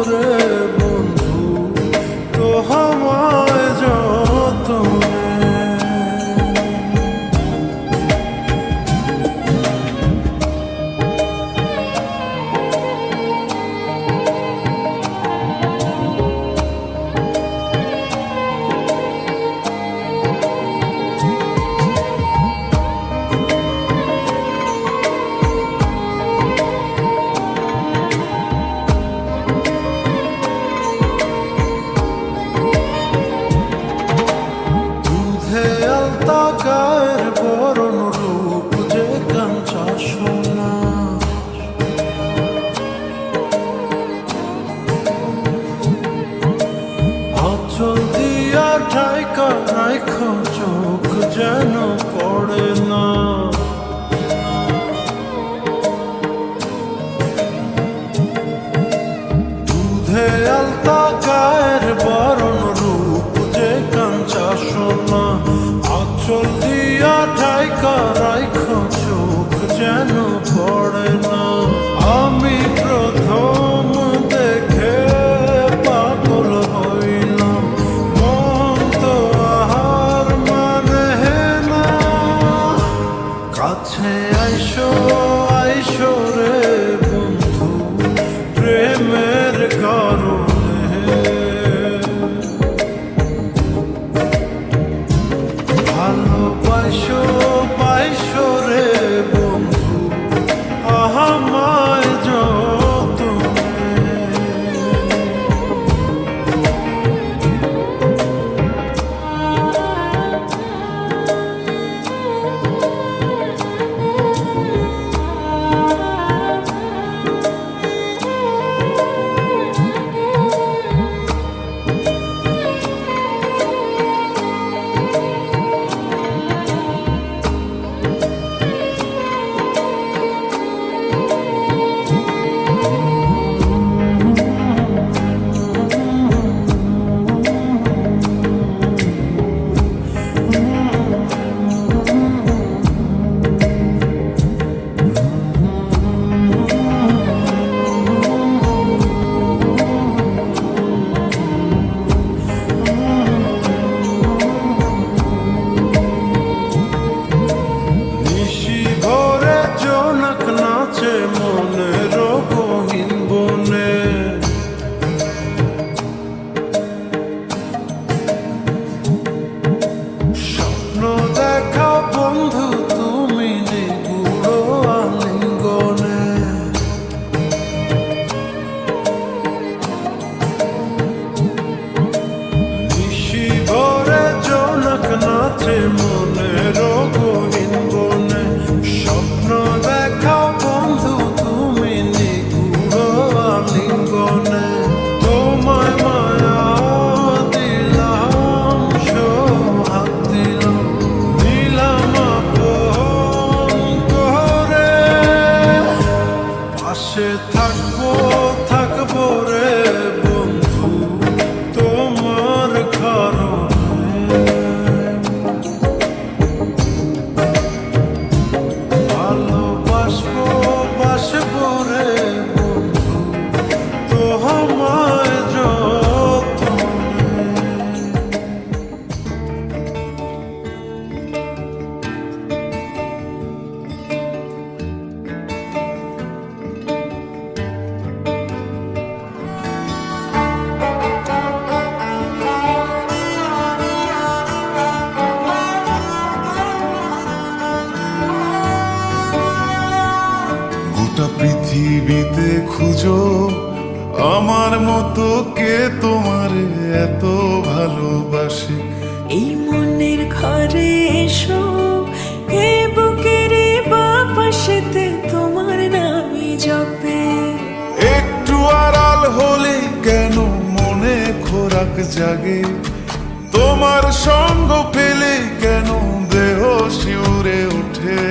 রে বন্ধু তো আমায় যতনে। গায়ের বরণ রূপ যে কাঞ্চা সোনা, আঁচল দিয়া ঢাকা রাখ চোখ যেন পড়ে না। দুধে আলতা গায়ের বরণ রূপ যে কাঞ্চা সোনা, আঁচল দিয়া ঢাকা রাখ চোখ যেন পড়ে না। আমি প্রথম দেখে পাগল হইলাম, মন তো আহার মানে না। কাছে আইসো আইসো রে বন্ধু প্রেমের কারণে, ভালোবাসো পাইসো রে বন্ধু আমায় যতনে। নাচে মনের গহীন বনে, স্বপ্ন দেখা বন্ধু তুমি নিগুড় আলিঙ্গনে। নিশি ভরে জোনাক নাচে মনের গহীন বনে, স্বপ্ন দেখা বন্ধু তুমি নিগুড় আলিঙ্গনে। তোমায় মায়া দিলাম সোহাগ দিলাম, দিলাম আপন করে। পাশে থাকবো থাকবো রে বন্ধু তোমার কারণে, ভালোবাসবো বাসবো রে বন্ধু তো আমায় যতনে। গোটা পৃথিবীতে খুঁজো আমার মতো কে তোমার এত ভালোবাসে। এই মনের ঘরে এসো, এ বুকের বাপাশেতে তোমার নামই জপে। একটু আড়াল হলে কেন মনে খোরাক জাগে, তোমার সঙ্গ পেলে কেন দেহ শিউরে ওঠে।